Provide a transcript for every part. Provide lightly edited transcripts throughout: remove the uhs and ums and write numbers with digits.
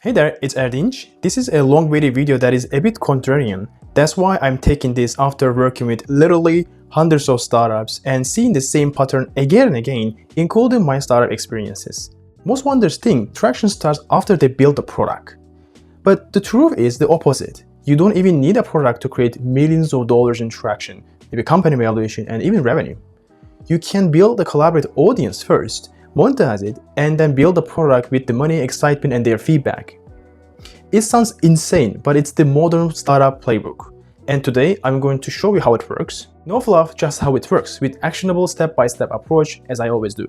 Hey there, it's Erdinç. This is a long-awaited video that is a bit contrarian. That's why I'm taking this after working with literally hundreds of startups and seeing the same pattern again and again, including my startup experiences. Most founders think traction starts after they build the product. But the truth is the opposite. You don't even need a product to create millions of dollars in traction, maybe company valuation, and even revenue. You can build a collaborative audience first, monetize it, and then build the product with the money, excitement, and their feedback. It sounds insane, but it's the modern startup playbook. And today, I'm going to show you how it works. No fluff, just how it works, with actionable step-by-step approach, as I always do.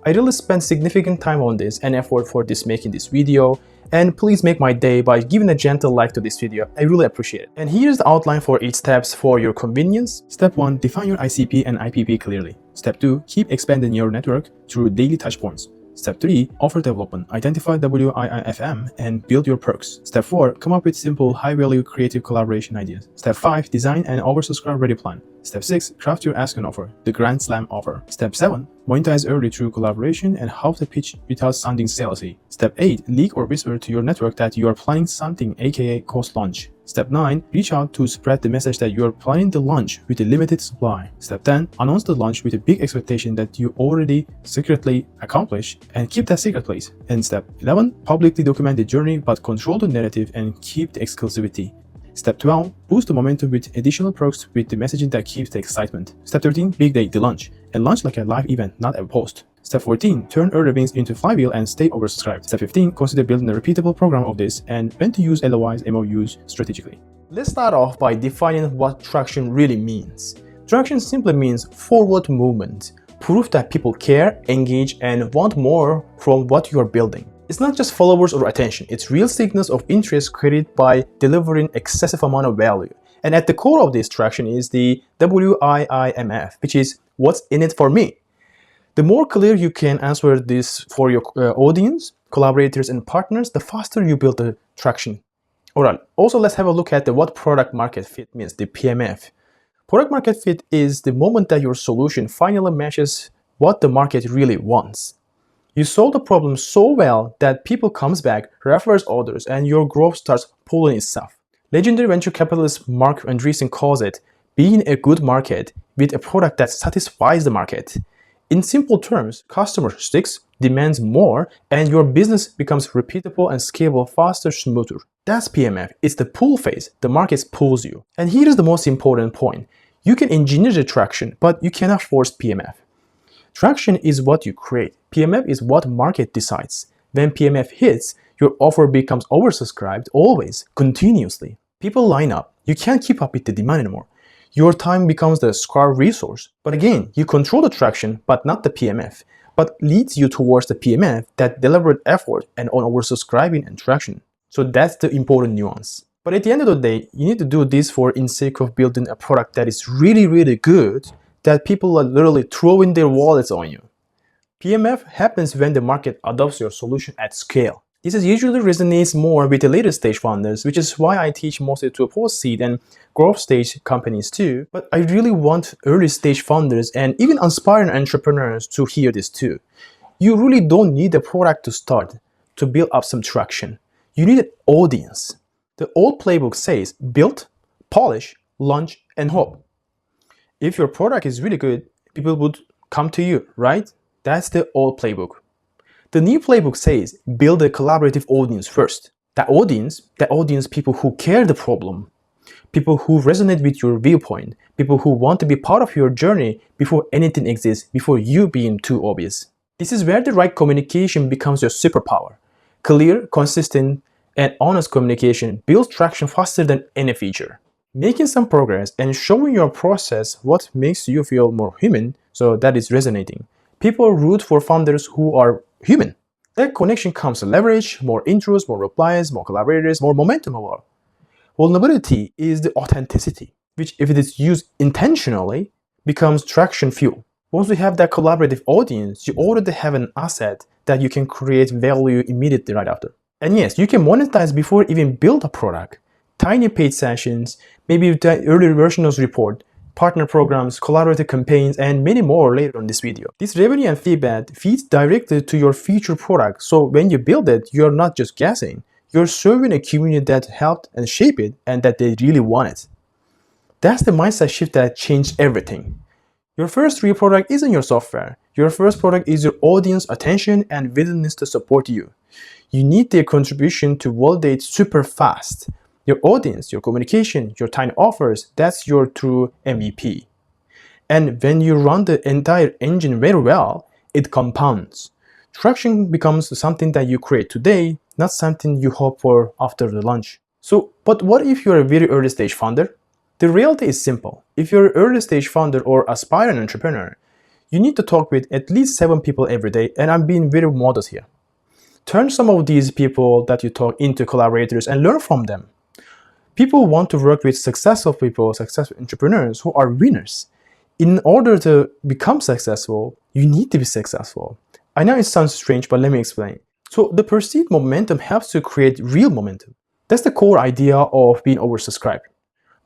I really spent significant time on this and effort for making this video, and please make my day by giving a gentle like to this video. I really appreciate it. And here's the outline for each steps for your convenience. Step 1. Define your ICP and IPP clearly. Step 2. Keep expanding your network through daily touchpoints. Step 3. Offer development. Identify WIIFM and build your perks. Step 4. Come up with simple, high-value creative collaboration ideas. Step 5. Design an oversubscribe ready plan. Step 6. Craft your ask and offer, the Grand Slam offer. Step 7. Monetize early through collaboration and how to pitch without sounding salesy. Step 8. Leak or whisper to your network that you are planning something, aka cost launch. Step 9. Reach out to spread the message that you are planning the launch with a limited supply. Step 10. Announce the launch with a big expectation that you already secretly accomplish and keep that secret place. And step 11. Publicly document the journey but control the narrative and keep the exclusivity. Step 12. Boost the momentum with additional perks with the messaging that keeps the excitement. Step 13. Big day, the launch. And launch like a live event, not a post. Step 14. Turn early wins into flywheel and stay oversubscribed. Step 15. Consider building a repeatable program of this and when to use LOIs MOUs strategically. Let's start off by defining what traction really means. Traction simply means forward movement, proof that people care, engage, and want more from what you are building. It's not just followers or attention, it's real signals of interest created by delivering excessive amount of value. And at the core of this traction is the WIIFM, which is what's in it for me. The more clear you can answer this for your audience, collaborators, and partners, the faster you build the traction. Alright, also let's have a look at what product market fit means, the PMF. Product market fit is the moment that your solution finally matches what the market really wants. You solve the problem so well that people comes back, refers others, and your growth starts pulling itself. Legendary venture capitalist Mark Andreessen calls it being a good market with a product that satisfies the market. In simple terms, customer sticks, demands more, and your business becomes repeatable and scalable faster, smoother. That's PMF. It's the pull phase. The market pulls you. And here is the most important point. You can engineer the traction, but you cannot force PMF. Traction is what you create. PMF is what market decides. When PMF hits, your offer becomes oversubscribed always, continuously. People line up. You can't keep up with the demand anymore. Your time becomes the scarce resource. But again, you control the traction, but not the PMF, but leads you towards the PMF, that deliberate effort and on oversubscribing and traction. So that's the important nuance. But at the end of the day, you need to do this for in sake of building a product that is really, really good, that people are literally throwing their wallets on you. PMF happens when the market adopts your solution at scale. This usually resonates more with the later stage founders, which is why I teach mostly to post-seed and growth stage companies too. But I really want early stage founders and even aspiring entrepreneurs to hear this too. You really don't need a product to start, to build up some traction. You need an audience. The old playbook says build, polish, launch, and hope. If your product is really good, people would come to you, right? That's the old playbook. The new playbook says build a collaborative audience first. That audience, people who care the problem, people who resonate with your viewpoint, people who want to be part of your journey before anything exists, before you being too obvious. This is where the right communication becomes your superpower. Clear, consistent, and honest communication builds traction faster than any feature. Making some progress and showing your process what makes you feel more human, so that is resonating. People root for founders who are human. That connection comes to leverage, more intros, more replies, more collaborators, more momentum overall. Vulnerability is the authenticity, which if it is used intentionally, becomes traction fuel. Once you have that collaborative audience, you already have an asset that you can create value immediately right after. And yes, you can monetize before even build a product. Tiny paid sessions, maybe the early versions report, partner programs, collaborative campaigns, and many more later in this video. This revenue and feedback feeds directly to your future product, so when you build it, you're not just guessing. You're serving a community that helped and shaped it and that they really want it. That's the mindset shift that changed everything. Your first real product isn't your software. Your first product is your audience attention and willingness to support you. You need their contribution to validate super fast. Your audience, your communication, your tiny offers, that's your true MVP. And when you run the entire engine very well, it compounds. Traction becomes something that you create today, not something you hope for after the launch. So, but what if you're a very early stage founder? The reality is simple. If you're an early stage founder or aspiring entrepreneur, you need to talk with at least 7 people every day, and I'm being very modest here. Turn some of these people that you talk into collaborators and learn from them. People want to work with successful people, successful entrepreneurs who are winners. In order to become successful, you need to be successful. I know it sounds strange, but let me explain. So the perceived momentum helps to create real momentum. That's the core idea of being oversubscribed.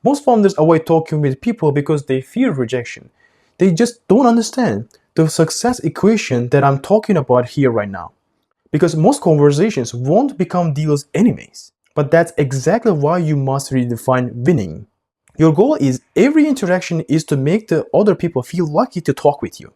Most founders avoid talking with people because they fear rejection. They just don't understand the success equation that I'm talking about here right now. Because most conversations won't become deals anyways. But that's exactly why you must redefine winning. Your goal is every interaction is to make the other people feel lucky to talk with you.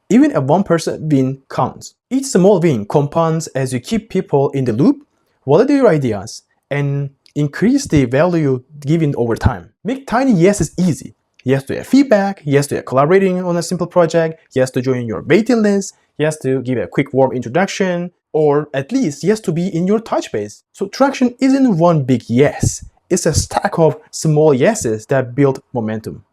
Even a 1% win counts. Each small win compounds as you keep people in the loop, validate your ideas, and increase the value given over time. Make tiny yeses easy. Yes to a feedback, yes to collaborating on a simple project, yes to join your waiting list, yes to give a quick warm introduction, or at least yes to be in your touch base. So traction isn't one big yes. It's a stack of small yeses that build momentum.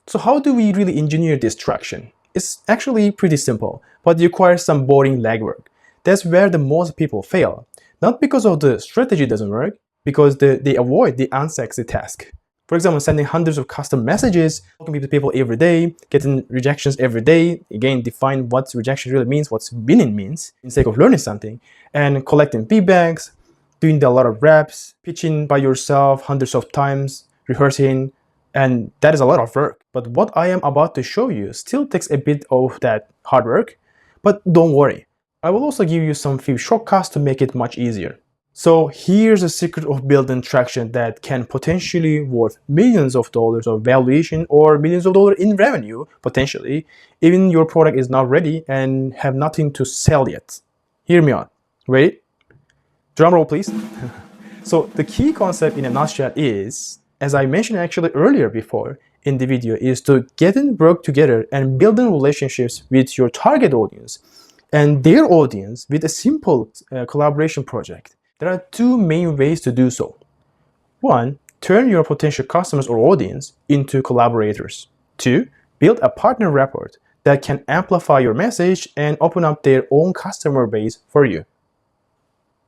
So how do we really engineer this traction? It's actually pretty simple, but it requires some boring legwork. That's where the most people fail. Not because of the strategy doesn't work, because they avoid the unsexy task. For example, sending hundreds of custom messages, talking to people every day, getting rejections every day. Again, define what rejection really means, what winning means, in sake of learning something, and collecting feedbacks, doing a lot of reps, pitching by yourself hundreds of times, rehearsing, and that is a lot of work. But what I am about to show you still takes a bit of that hard work, but don't worry. I will also give you some few shortcuts to make it much easier. So here's the secret of building traction that can potentially worth millions of dollars of valuation or millions of dollars in revenue, potentially, even your product is not ready and have nothing to sell yet. Hear me out. Ready? Drum roll, please. So the key concept in a nutshell is, as I mentioned actually earlier before in the video, is to get and work together and building relationships with your target audience and their audience with a simple collaboration project. There are 2 main ways to do so. 1, turn your potential customers or audience into collaborators. 2, build a partner rapport that can amplify your message and open up their own customer base for you.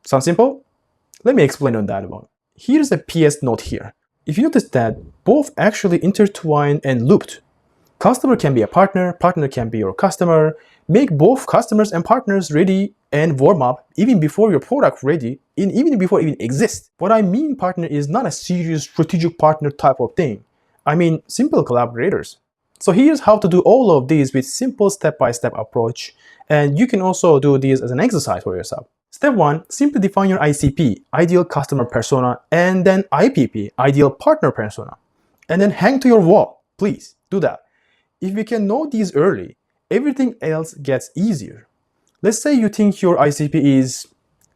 Sound simple? Let me explain on that one. Here's a PS note here. If you notice that both actually intertwine and looped. Customer can be a partner, partner can be your customer. Make both customers and partners ready and warm up even before your product ready, even before it even exists. What I mean partner is not a serious strategic partner type of thing. I mean simple collaborators. So here's how to do all of these with simple step-by-step approach. And you can also do this as an exercise for yourself. Step 1, simply define your ICP, ideal customer persona, and then IPP, ideal partner persona. And then hang to your wall. Please do that. If you can know these early, everything else gets easier. Let's say you think your ICP is,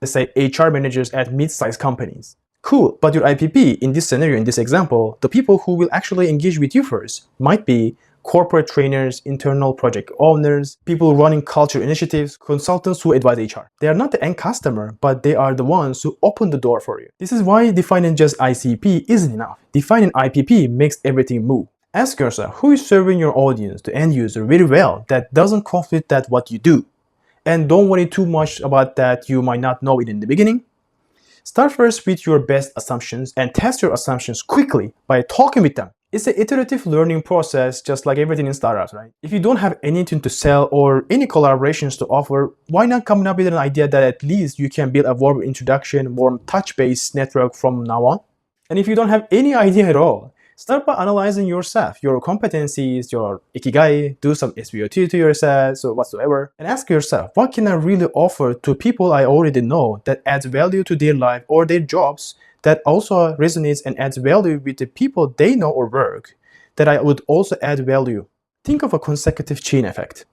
let's say, HR managers at mid-sized companies. Cool, but your IPP in this scenario, in this example, the people who will actually engage with you first might be corporate trainers, internal project owners, people running culture initiatives, consultants who advise HR. They are not the end customer, but they are the ones who open the door for you. This is why defining just ICP isn't enough. Defining IPP makes everything move. Ask yourself, who is serving your audience, the end user, very well that doesn't conflict that what you do? And don't worry too much about that you might not know it in the beginning. Start first with your best assumptions and test your assumptions quickly by talking with them. It's an iterative learning process, just like everything in startups, right? If you don't have anything to sell or any collaborations to offer, why not come up with an idea that at least you can build a warm introduction, warm touch-based network from now on? And if you don't have any idea at all, Start by analyzing yourself, your competencies, your ikigai, do some SWOT to yourself, so whatsoever, and ask yourself, what can I really offer to people I already know that adds value to their life or their jobs, that also resonates and adds value with the people they know or work, that I would also add value. Think of a consecutive chain effect.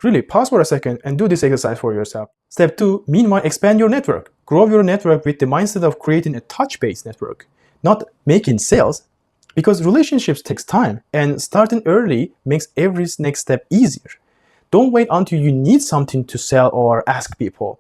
Really, pause for a second and do this exercise for yourself. Step 2, meanwhile, expand your network. Grow your network with the mindset of creating a touch-based network, not making sales, because relationships takes time, and starting early makes every next step easier. Don't wait until you need something to sell or ask people.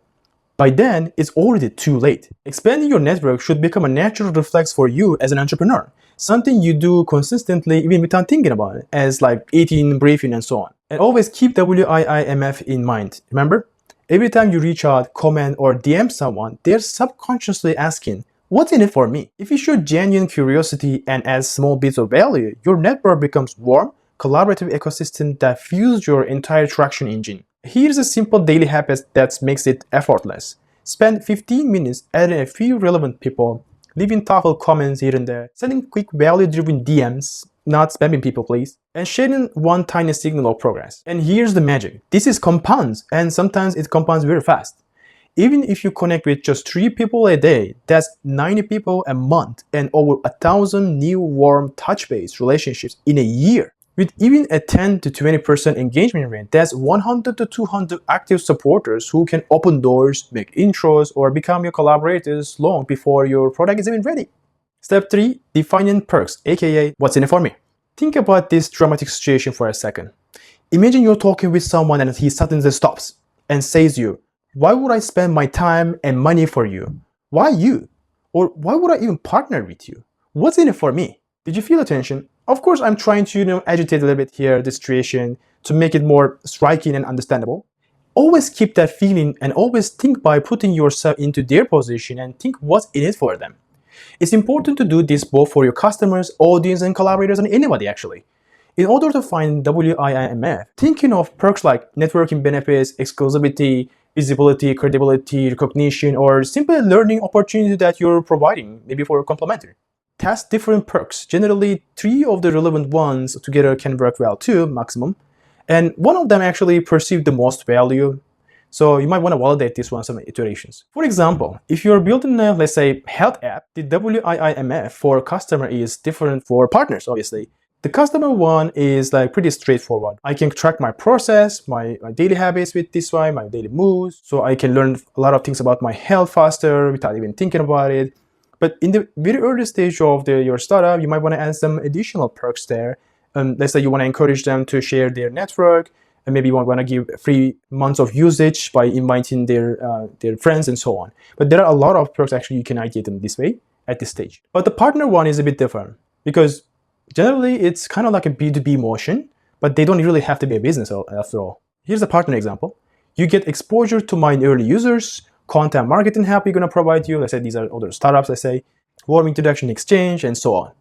By then, it's already too late. Expanding your network should become a natural reflex for you as an entrepreneur, something you do consistently even without thinking about it, as like eating, breathing, and so on. And always keep WIIMF in mind. Remember? Every time you reach out, comment, or DM someone, they're subconsciously asking, what's in it for me? If you show genuine curiosity and add small bits of value, your network becomes warm, collaborative ecosystem that fuels your entire traction engine. Here's a simple daily habit that makes it effortless. Spend 15 minutes adding a few relevant people, leaving thoughtful comments here and there, sending quick value-driven DMs, not spamming people please, and sharing one tiny signal of progress. And here's the magic. This is compounds, and sometimes it compounds very fast. Even if you connect with just 3 people a day, that's 90 people a month and over 1,000 new warm touch-based relationships in a year. With even a 10 to 20% engagement rate, that's 100 to 200 active supporters who can open doors, make intros, or become your collaborators long before your product is even ready. Step 3, defining perks, aka what's in it for me. Think about this dramatic situation for a second. Imagine you're talking with someone and he suddenly stops and says to you, why would I spend my time and money for you? Why you? Or why would I even partner with you? What's in it for me? Did you feel the tension? Of course, I'm trying to agitate a little bit here, the situation, to make it more striking and understandable. Always keep that feeling and always think by putting yourself into their position and think what's in it for them. It's important to do this both for your customers, audience, and collaborators, and anybody actually. In order to find WIIMF, thinking of perks like networking benefits, exclusivity, visibility, credibility, recognition, or simply learning opportunity that you're providing, maybe for complimentary. Test different perks. Generally, 3 of the relevant ones together can work well too, maximum. And one of them actually perceive the most value. So you might want to validate this one some iterations. For example, if you're building a, let's say, health app, the WIIMF for customer is different for partners, obviously. The customer one is like pretty straightforward. I can track my process, my daily habits with this one, my daily moves. So I can learn a lot of things about my health faster without even thinking about it. But in the very early stage of your startup, you might want to add some additional perks there. Let's say you want to encourage them to share their network, and maybe you want to give free months of usage by inviting their friends and so on. But there are a lot of perks actually you can ideate them this way at this stage. But the partner one is a bit different because generally it's kind of like a B2B motion, but they don't really have to be a business after all. Here's a partner example. You get exposure to my early users, content marketing help we're going to provide you. Let's say these are other startups, let's say, warm introduction exchange, and so on.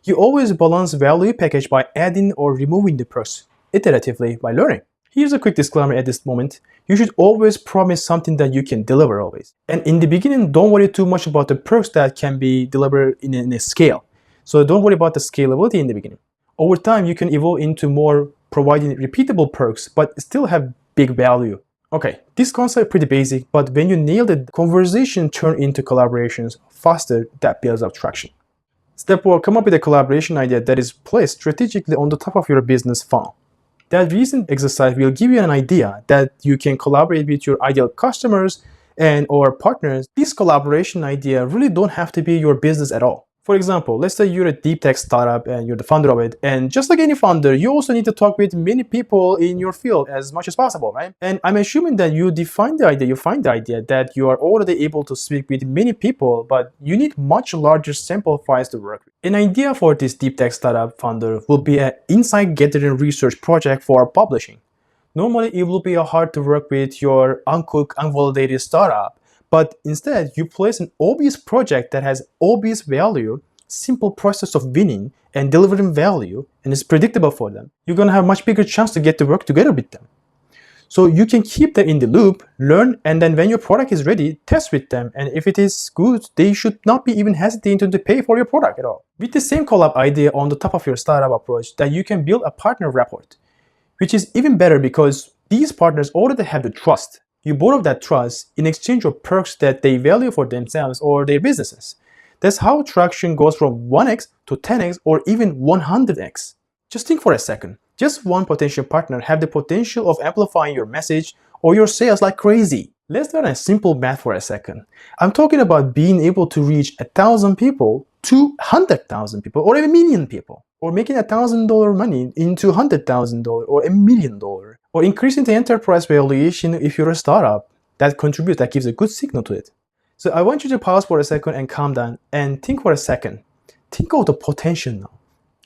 You always balance value package by adding or removing the perks iteratively by learning. Here's a quick disclaimer at this moment. You should always promise something that you can deliver always. And in the beginning, don't worry too much about the perks that can be delivered in a scale. So don't worry about the scalability in the beginning. Over time, you can evolve into more providing repeatable perks, but still have big value. Okay, this concept is pretty basic, but when you nail it, conversation turn into collaborations faster. That builds up traction. Step 4, come up with a collaboration idea that is placed strategically on the top of your business funnel. That recent exercise will give you an idea that you can collaborate with your ideal customers and or partners. This collaboration idea really don't have to be your business at all. For example, let's say you're a deep tech startup and you're the founder of it, and just like any founder, you also need to talk with many people in your field as much as possible, right? And I'm assuming that you find the idea that you are already able to speak with many people, but you need much larger sample files to work with. An idea for this deep tech startup founder will be an insight gathering research project for publishing. Normally, it will be hard to work with your uncooked, unvalidated startup, but instead, you place an obvious project that has obvious value, simple process of winning and delivering value, and is predictable for them. You're going to have a much bigger chance to get to work together with them. So you can keep them in the loop, learn, and then when your product is ready, test with them. And if it is good, they should not be even hesitating to pay for your product at all. With the same collab idea on the top of your startup approach, that you can build a partner rapport, which is even better because these partners already have the trust. You borrow that trust in exchange of perks that they value for themselves or their businesses. That's how traction goes from 1x to 10x or even 100x. Just think for a second. Just one potential partner have the potential of amplifying your message or your sales like crazy. Let's learn a simple math for a second. I'm talking about being able to reach 1,000 people to 100,000 people or a million people, or making $1,000 money into $100,000 or $1 million, or increasing the enterprise valuation if you're a startup. That contributes, that gives a good signal to it. So I want you to pause for a second and calm down and think for a second. Think of the potential now.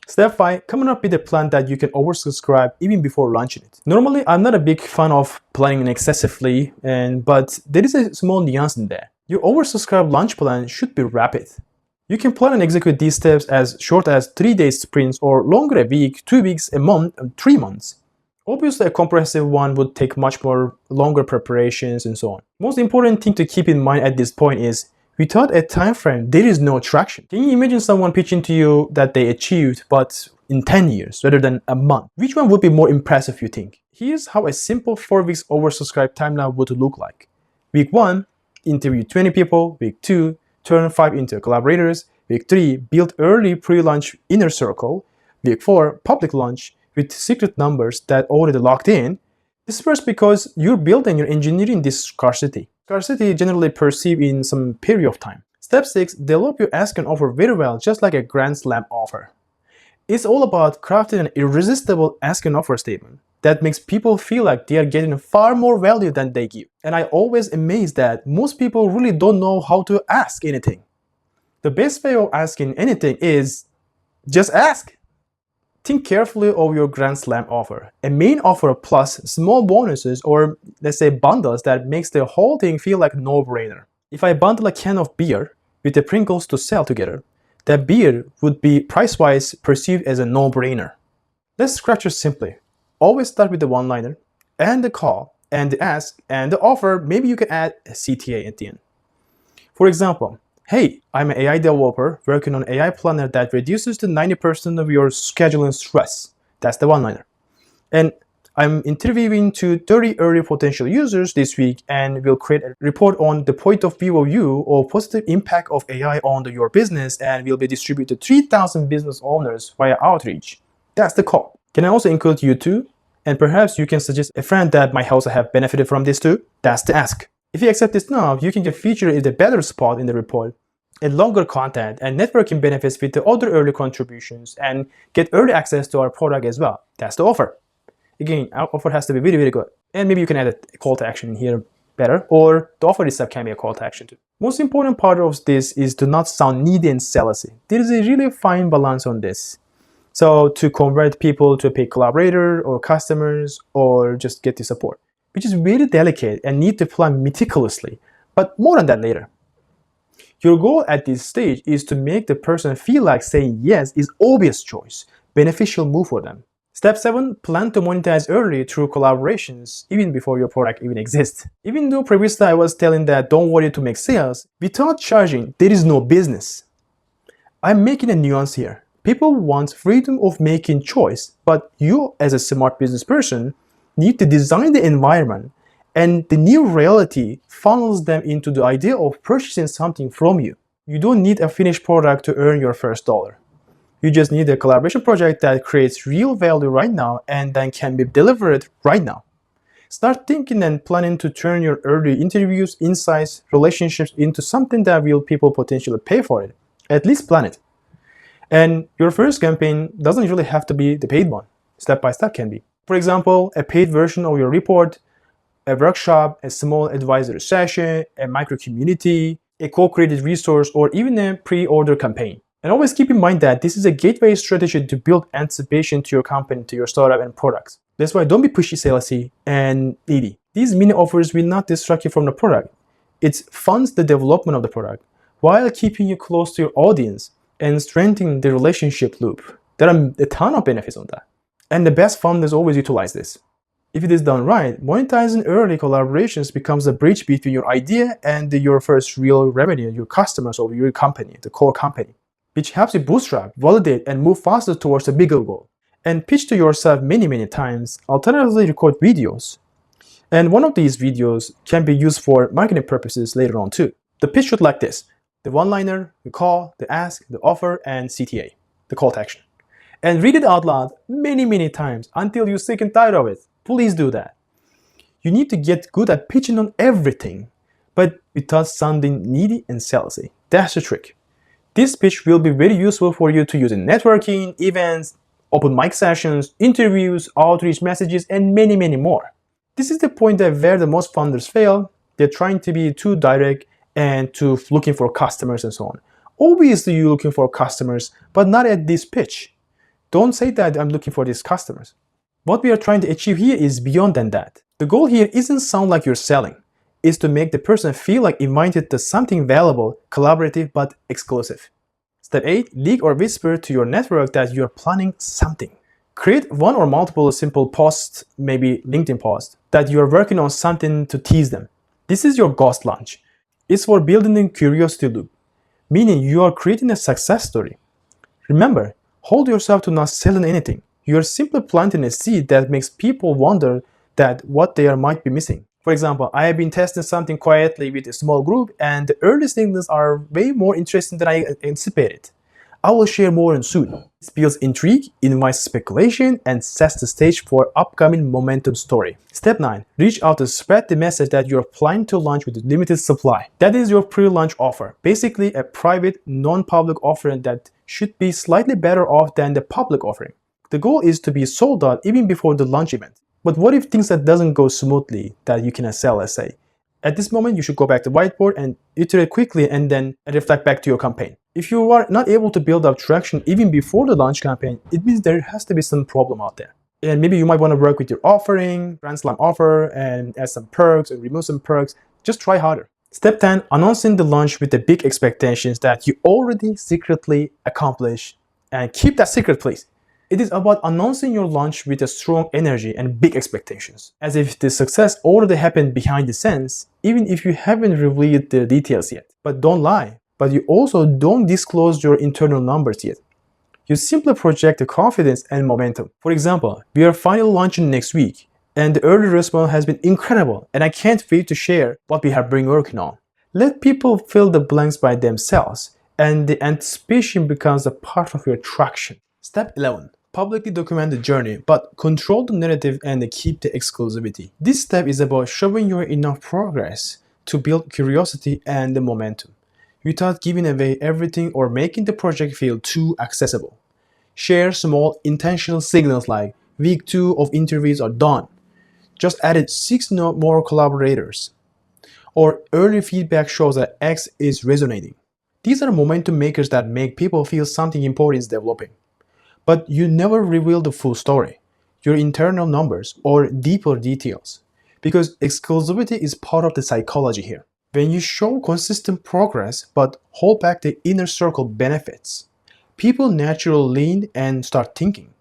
Step 5, coming up with a plan that you can oversubscribe even before launching it. Normally, I'm not a big fan of planning excessively, but there is a small nuance in there. Your oversubscribed launch plan should be rapid. You can plan and execute these steps as short as 3-day sprints or longer, a week, 2 weeks, a month, 3 months. Obviously, a comprehensive one would take much more longer preparations and so on. Most important thing to keep in mind at this point is, without a time frame, there is no traction. Can you imagine someone pitching to you that they achieved, but in 10 years rather than a month? Which one would be more impressive, you think? Here's how a simple 4 weeks oversubscribed timeline would look like. Week 1, interview 20 people. Week 2, turn 5 into collaborators. Week 3, build early pre-launch inner circle. Week 4, public launch with secret numbers that already locked in. This is first because you're building, you're engineering this scarcity. Scarcity generally perceived in some period of time. Step 6, develop your ask and offer very well, just like a grand slam offer. It's all about crafting an irresistible ask and offer statement that makes people feel like they are getting far more value than they give. And I always amazed that most people really don't know how to ask anything. The best way of asking anything is just ask. Think carefully of your grand slam offer. A main offer plus small bonuses, or let's say bundles, that makes the whole thing feel like a no-brainer. If I bundle a can of beer with the Pringles to sell together, that beer would be price-wise perceived as a no-brainer. Let's scratch it simply. Always start with the one-liner and the call and the ask and the offer. Maybe you can add a CTA at the end. For example, hey, I'm an AI developer working on AI planner that reduces to 90% of your scheduling stress. That's the one-liner. And I'm interviewing to 30 early potential users this week, and we'll create a report on the point of view of you or positive impact of AI on your business, and will be distributed to 3,000 business owners via outreach. That's the call. Can I also include you too? And perhaps you can suggest a friend that might also have benefited from this too? That's the ask. If you accept this now, you can get featured in the better spot in the report, and longer content and networking benefits with the other early contributions, and get early access to our product as well. That's the offer. Again, our offer has to be really, really good. And maybe you can add a call to action in here better, or the offer itself can be a call to action too. Most important part of this is to not sound needy and salesy. There is a really fine balance on this. So to convert people to a paid collaborator or customers, or just get the support, which is really delicate and need to plan meticulously, but more on that later. Your goal at this stage is to make the person feel like saying yes is obvious choice, beneficial move for them. Step 7, plan to monetize early through collaborations even before your product even exists. Even though previously I was telling that don't worry to make sales, without charging, there is no business. I'm making a nuance here. People want freedom of making choice, but you as a smart business person need to design the environment, and the new reality funnels them into the idea of purchasing something from you. You don't need a finished product to earn your first dollar. You just need a collaboration project that creates real value right now and then can be delivered right now. Start thinking and planning to turn your early interviews, insights, relationships into something that will people potentially pay for it. At least plan it. And your first campaign doesn't really have to be the paid one. Step by step can be. For example, a paid version of your report, a workshop, a small advisory session, a micro community, a co-created resource, or even a pre-order campaign. And always keep in mind that this is a gateway strategy to build anticipation to your company, to your startup and products. That's why don't be pushy, salesy, and needy. These mini offers will not distract you from the product. It funds the development of the product while keeping you close to your audience and strengthening the relationship loop. There are a ton of benefits on that. And the best founders always utilize this. If it is done right, monetizing early collaborations becomes a bridge between your idea and your first real revenue, your customers or your company, the core company, which helps you bootstrap, validate, and move faster towards a bigger goal. And pitch to yourself many times, alternatively record videos. And one of these videos can be used for marketing purposes later on too. The pitch should like this: the one-liner, the call, the ask, the offer, and CTA, the call to action. And read it out loud many times until you're sick and tired of it. Please do that. You need to get good at pitching on everything, but without sounding needy and salesy. That's the trick. This pitch will be very useful for you to use in networking, events, open mic sessions, interviews, outreach messages, and many more. This is the point that where the most founders fail. They're trying to be too direct and to looking for customers and so on. Obviously, you're looking for customers, but not at this pitch. Don't say that I'm looking for these customers. What we are trying to achieve here is beyond than that. The goal here isn't sound like you're selling. It's to make the person feel like invited to something valuable, collaborative, but exclusive. Step 8. Leak or whisper to your network that you're planning something. Create one or multiple simple posts, maybe LinkedIn posts, that you're working on something to tease them. This is your ghost launch. It's for building a curiosity loop, meaning you are creating a success story. Remember, hold yourself to not selling anything. You're simply planting a seed that makes people wonder that what they might be missing. For example, I have been testing something quietly with a small group, and the early signals are way more interesting than I anticipated. I will share more on soon. This builds intrigue, invites speculation, and sets the stage for upcoming momentum story. Step 9. Reach out to spread the message that you're planning to launch with limited supply. That is your pre-launch offer. Basically a private, non-public offering that should be slightly better off than the public offering. The goal is to be sold out even before the launch event. But what if things that doesn't go smoothly that you cannot sell, let's say? At this moment, you should go back to whiteboard and iterate quickly and then reflect back to your campaign. If you are not able to build up traction even before the launch campaign, it means there has to be some problem out there. And maybe you might want to work with your offering, grand slam offer, and add some perks and remove some perks. Just try harder. Step 10. Announcing the launch with the big expectations that you already secretly accomplished. And keep that secret, please. It is about announcing your launch with a strong energy and big expectations, as if the success already happened behind the scenes, even if you haven't revealed the details yet. But don't lie. But you also don't disclose your internal numbers yet. You simply project the confidence and momentum. For example, we are finally launching next week, and the early response has been incredible, and I can't wait to share what we have been working on. Let people fill the blanks by themselves, and the anticipation becomes a part of your traction. Step 11. Publicly document the journey, but control the narrative and keep the exclusivity. This step is about showing you enough progress to build curiosity and the momentum, without giving away everything or making the project feel too accessible. Share small intentional signals like week 2 of interviews are done. Just added 6 more collaborators. Or early feedback shows that X is resonating. These are momentum makers that make people feel something important is developing. But you never reveal the full story, your internal numbers, or deeper details, because exclusivity is part of the psychology here. When you show consistent progress but hold back the inner circle benefits, people naturally lean and start thinking,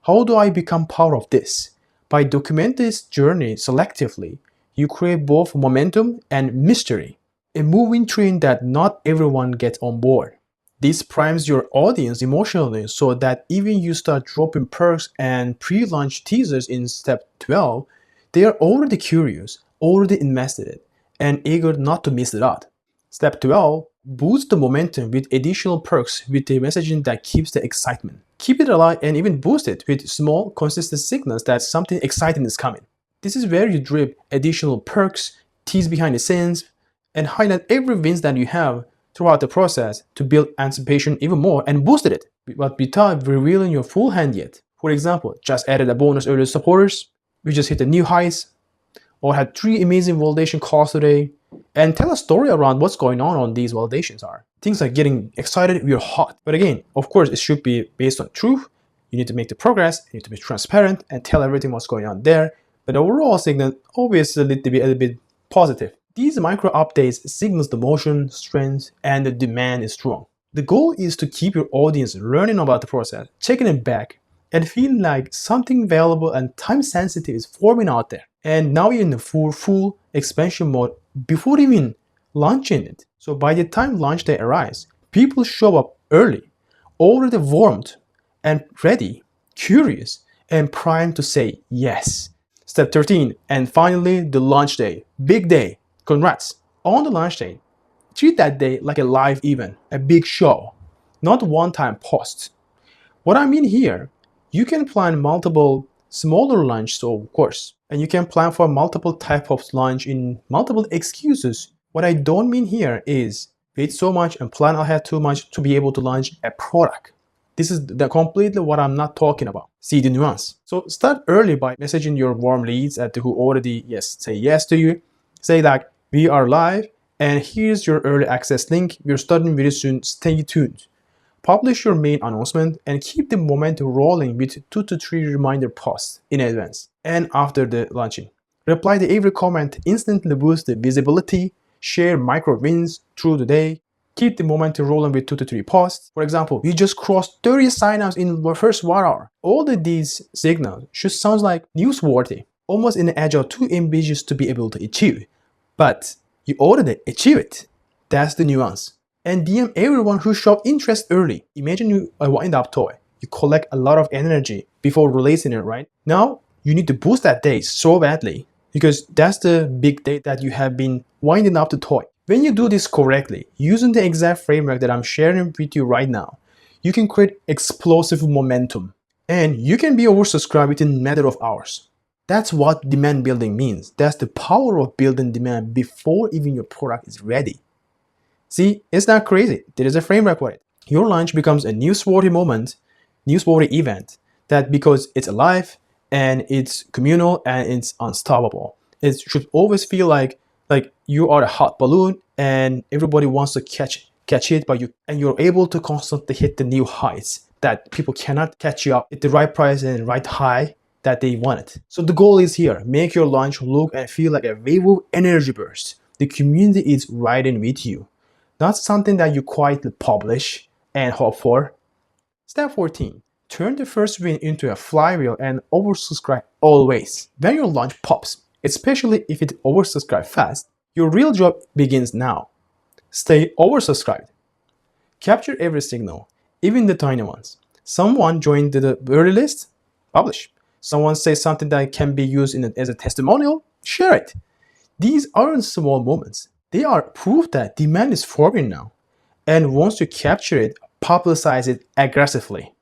how do I become part of this? By documenting this journey selectively, you create both momentum and mystery, a moving train that not everyone gets on board. This primes your audience emotionally so that even you start dropping perks and pre-launch teasers in step 12, they are already curious, already invested, and eager not to miss it out. Step 12, boost the momentum with additional perks with the messaging that keeps the excitement. Keep it alive and even boost it with small, consistent signals that something exciting is coming. This is where you drip additional perks, tease behind the scenes, and highlight every wins that you have throughout the process to build anticipation even more and boosted it, but without revealing your full hand yet. For example, just added a bonus early supporters, we just hit the new highs, or had 3 amazing validation calls today, and tell a story around what's going on these validations are. Things like getting excited, we're hot. But again, of course, it should be based on truth. You need to make the progress, you need to be transparent and tell everything what's going on there. But the overall signal always need to be a little bit positive. These micro updates signals the motion, strength, and the demand is strong. The goal is to keep your audience learning about the process, checking it back, and feeling like something valuable and time sensitive is forming out there. And now you're in the full expansion mode before even launching it. So by the time launch day arrives, people show up early, already warmed and ready, curious, and primed to say yes. Step 13, and finally the launch day. Big day. Congrats. On the launch day, treat that day like a live event, a big show, not one-time post. What I mean here, you can plan multiple smaller launches, of course, and you can plan for multiple type of launch in multiple excuses. What I don't mean here is wait so much and plan ahead too much to be able to launch a product. This is completely what I'm not talking about. See the nuance. So start early by messaging your warm leads who already say yes to you. Say like, we are live and here's your early access link. We're starting very soon. Stay tuned. Publish your main announcement and keep the momentum rolling with 2 to 3 reminder posts in advance and after the launching. Reply to every comment, instantly boost the visibility, share micro wins through the day, keep the momentum rolling with 2 to 3 posts. For example, you just crossed 30 signups in the first 1 hour. All of these signals should sound like newsworthy, almost in the edge of too ambitious to be able to achieve. But you already achieve it. That's the nuance. And DM everyone who showed interest early. Imagine you a wind-up toy. You collect a lot of energy before releasing it, right? Now, you need to boost that day so badly because that's the big day that you have been winding up the toy. When you do this correctly, using the exact framework that I'm sharing with you right now, you can create explosive momentum. And you can be oversubscribed within a matter of hours. That's what demand building means. That's the power of building demand before even your product is ready. See, it's not crazy. There is a framework for it. Your launch becomes a newsworthy moment, newsworthy event, that because it's alive and it's communal and it's unstoppable. It should always feel like you are a hot balloon and everybody wants to catch it, but you're able to constantly hit the new heights that people cannot catch you up at the right price and right high that they wanted. So the goal is here. Make your launch look and feel like a wave of energy burst. The community is riding with you. Not something that you quietly publish and hope for. Step 14. Turn the first win into a flywheel and oversubscribe always. When your launch pops, especially if it oversubscribes fast, your real job begins now. Stay oversubscribed. Capture every signal, even the tiny ones. Someone joined the early list? Publish. Someone says something that can be used as a testimonial? Share it. These aren't small moments. They are proof that demand is forming now. And once you capture it, publicize it aggressively.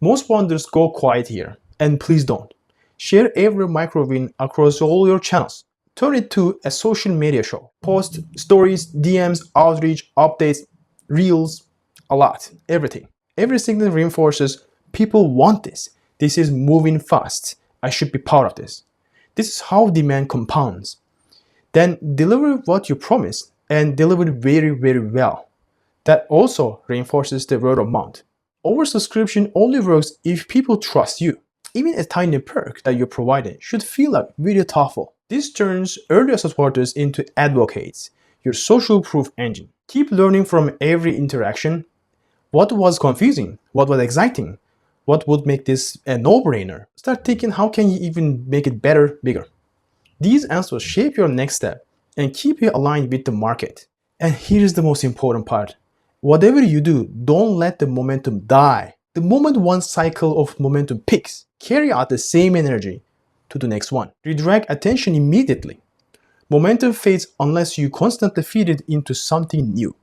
Most founders go quiet here, and please don't. Share every micro win across all your channels. Turn it to a social media show. Post stories, DMs, outreach, updates, reels, a lot, everything. Every signal reinforces people want this. This is moving fast. I should be proud of this. This is how demand compounds. Then deliver what you promised and deliver it very, very well. That also reinforces the word of mouth. Oversubscription only works if people trust you. Even a tiny perk that you're providing should feel like very thoughtful. This turns early supporters into advocates, your social proof engine. Keep learning from every interaction. What was confusing? What was exciting? What would make this a no-brainer? Start thinking, how can you even make it better, bigger? These answers shape your next step and keep you aligned with the market. And here's the most important part. Whatever you do, don't let the momentum die. The moment one cycle of momentum peaks, carry out the same energy to the next one. Redirect attention immediately. Momentum fades unless you constantly feed it into something new.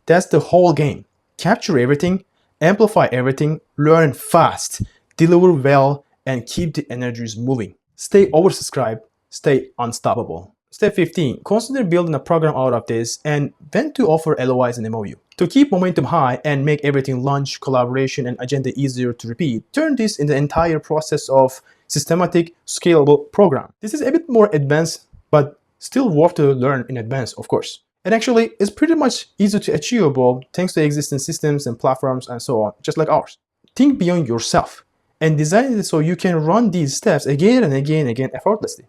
That's the whole game. Capture everything, amplify everything, learn fast, deliver well, and keep the energies moving. Stay oversubscribed, stay unstoppable. Step 15. Consider building a program out of this and when to offer LOIs and MOU. To keep momentum high and make everything launch, collaboration, and agenda easier to repeat, turn this in the entire process of systematic, scalable program. This is a bit more advanced, but still worth to learn in advance, of course. And actually, it's pretty much easy to achievable thanks to existing systems and platforms and so on, just like ours. Think beyond yourself and design it so you can run these steps again and again and again effortlessly.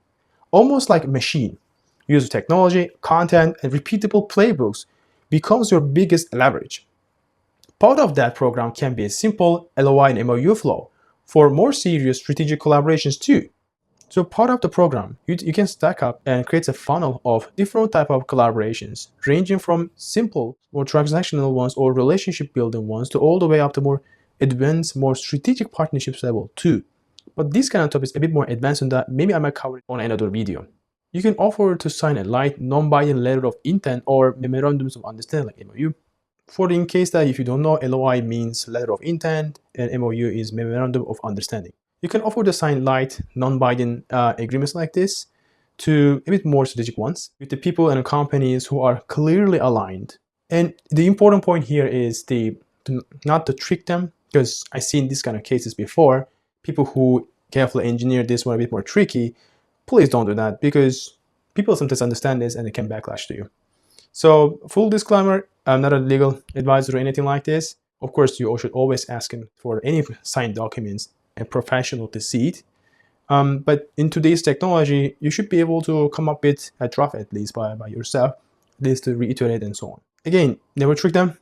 Almost like a machine. Use technology, content, and repeatable playbooks becomes your biggest leverage. Part of that program can be a simple LOI and MOU flow for more serious strategic collaborations too. So part of the program, you can stack up and create a funnel of different type of collaborations, ranging from simple or transactional ones or relationship building ones to all the way up to more advanced, more strategic partnerships level too. But this kind of topic is a bit more advanced than that. Maybe I might cover it on another video. You can offer to sign a light, non-binding letter of intent or memorandums of understanding like MOU. For in case that if you don't know, LOI means letter of intent and MOU is memorandum of understanding. You can offer to sign light, non-binding agreements like this to a bit more strategic ones with the people and companies who are clearly aligned. And the important point here is not to trick them, because I've seen these kind of cases before. People who carefully engineer this one a bit more tricky. Please don't do that, because people sometimes understand this and it can backlash to you. So full disclaimer, I'm not a legal advisor or anything like this. Of course, you should always ask for any signed documents and professional to see it. But in today's technology, you should be able to come up with a draft at least by yourself, at least to reiterate and so on. Again, never trick them.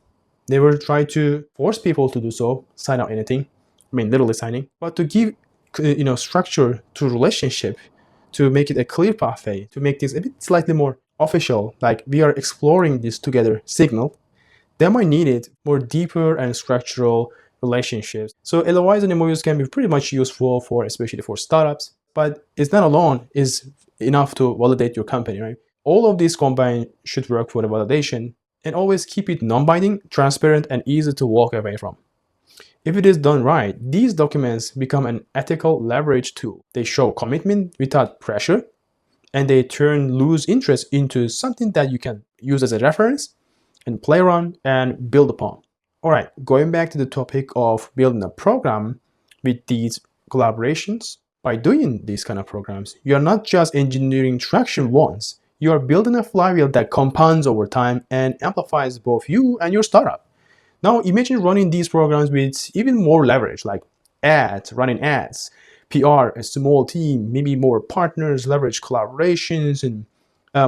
Never try to force people to do so, sign out anything. I mean, literally signing. But to give structure to relationship, to make it a clear pathway, to make this a bit slightly more official, like we are exploring this together signal, they might need it more deeper and structural relationships. So LOIs and MOUs can be pretty much useful for, especially for startups, but it's not alone is enough to validate your company, right? All of these combined should work for the validation, and always keep it non-binding, transparent, and easy to walk away from. If it is done right, these documents become an ethical leverage tool. They show commitment without pressure, and they turn loose interest into something that you can use as a reference and play around and build upon. All right, going back to the topic of building a program with these collaborations, by doing these kind of programs, you're not just engineering traction once, you are building a flywheel that compounds over time and amplifies both you and your startup. Now imagine running these programs with even more leverage, like ads, running ads, PR, a small team, maybe more partners, leverage collaborations, and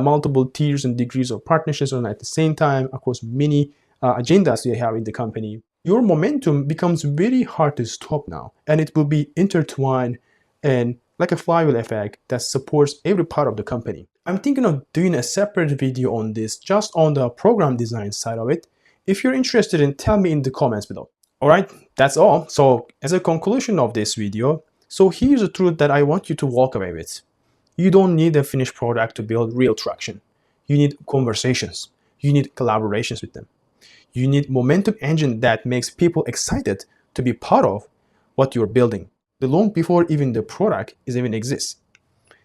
multiple tiers and degrees of partnerships on at the same time across many agendas you have in the company. Your momentum becomes very hard to stop now, and it will be intertwined and like a flywheel effect that supports every part of the company. I'm thinking of doing a separate video on this, just on the program design side of it. If you're interested, tell me in the comments below. All right, that's all. So as a conclusion of this video, so here's the truth that I want you to walk away with. You don't need a finished product to build real traction. You need conversations. You need collaborations with them. You need momentum engine that makes people excited to be part of what you're building, long before even the product even exists.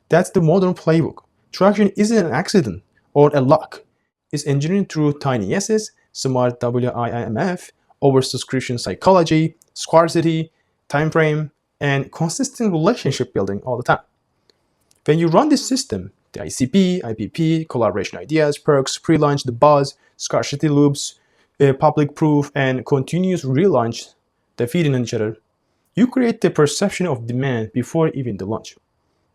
That's the modern playbook. Traction isn't an accident or a luck. It's engineered through tiny yeses, smart WIIFM, oversubscription psychology, scarcity, time frame, and consistent relationship building all the time. When you run this system, the ICP, IPP, collaboration ideas, perks, pre-launch, the buzz, scarcity loops, public proof, and continuous relaunch that feed in each other, you create the perception of demand before even the launch.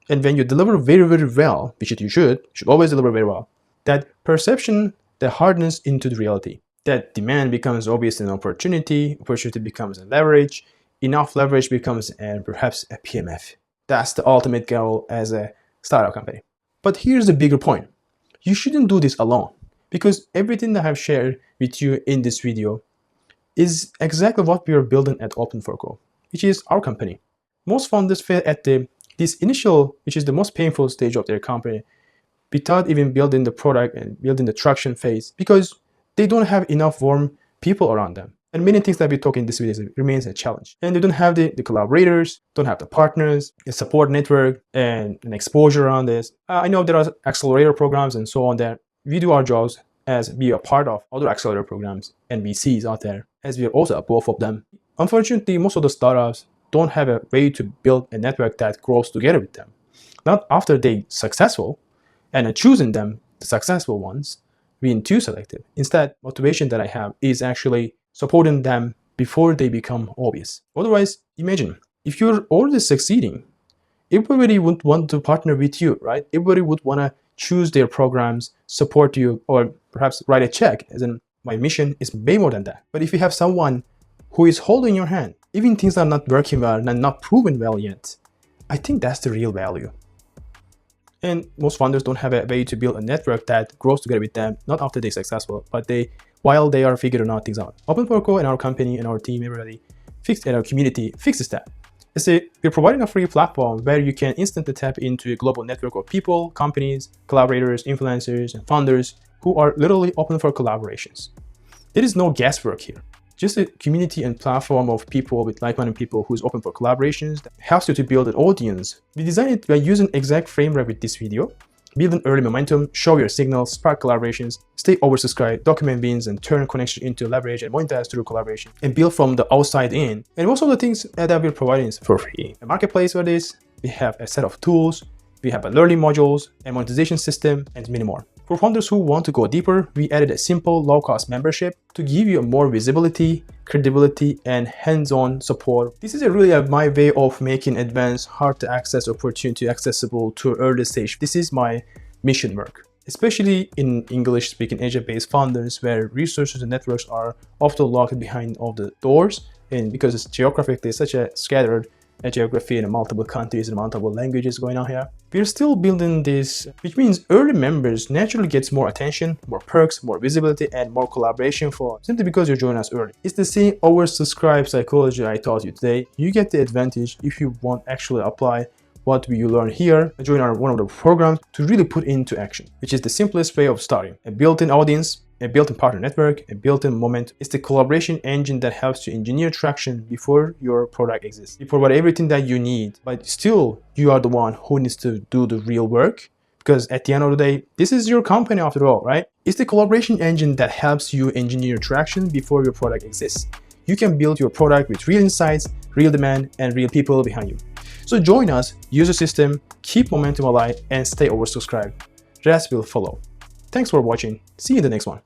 And when you deliver very, very well, which you should always deliver very well, that perception that hardens into the reality. That demand becomes obvious an opportunity becomes a leverage, enough leverage becomes perhaps a PMF. That's the ultimate goal as a startup company. But here's the bigger point. You shouldn't do this alone, because everything that I've shared with you in this video is exactly what we are building at Open4Go, which is our company. Most founders fail at this initial, which is the most painful stage of their company, without even building the product and building the traction phase, because they don't have enough warm people around them. And many things that we talk in this video remains a challenge. And they don't have the collaborators, don't have the partners, a support network, and an exposure around this. I know there are accelerator programs and so on that we do our jobs as we are part of other accelerator programs and VCs out there, as we are also both of them. Unfortunately, most of the startups don't have a way to build a network that grows together with them. Not after they're successful and choosing them, the successful ones, being too selective. Instead, motivation that I have is actually supporting them before they become obvious. Otherwise, imagine, if you're already succeeding, everybody would want to partner with you, right? Everybody would want to choose their programs, support you, or perhaps write a check, as in my mission is way more than that. But if you have someone who is holding your hand, Even things are not working well and not proven well yet. I think that's the real value. And most founders don't have a way to build a network that grows together with them, not after they're successful, but while they are figuring out things out. Open4Co and our company and our team, everybody, and our community fixes that. We're providing a free platform where you can instantly tap into a global network of people, companies, collaborators, influencers, and founders who are literally open for collaborations. There is no guesswork here. Just a community and platform of people with like-minded people who's open for collaborations that helps you to build an audience. We designed it by using exact framework with this video. Build an early momentum, show your signals, spark collaborations, stay oversubscribed, document wins, and turn connection into leverage and monetize through collaboration, and build from the outside in. And most of the things that we're providing is for free. A marketplace for this, we have a set of tools, we have a learning modules, a monetization system, and many more. For founders who want to go deeper, we added a simple, low-cost membership to give you more visibility, credibility, and hands-on support. This is really my way of making advanced, hard-to-access opportunity accessible to early stage. This is my mission work, especially in English-speaking Asia-based founders where resources and networks are often locked behind all the doors, and because it's geographically such a scattered geography in multiple countries and multiple languages going on here. We're still building this, which means early members naturally gets more attention, more perks, more visibility, and more collaboration for simply because you join us early. It's the same oversubscribed psychology I taught you today. You get the advantage if you want to actually apply what you learn here, join one of the programs to really put into action, which is the simplest way of starting. A built-in audience, a built-in partner network, a built-in momentum. It's the collaboration engine that helps you engineer traction before your product exists. You provide everything that you need, but still you are the one who needs to do the real work, because at the end of the day, this is your company after all, right? It's the collaboration engine that helps you engineer traction before your product exists. You can build your product with real insights, real demand, and real people behind you. So join us, use the system, keep momentum alive, and stay oversubscribed. Rest will follow. Thanks for watching. See you in the next one.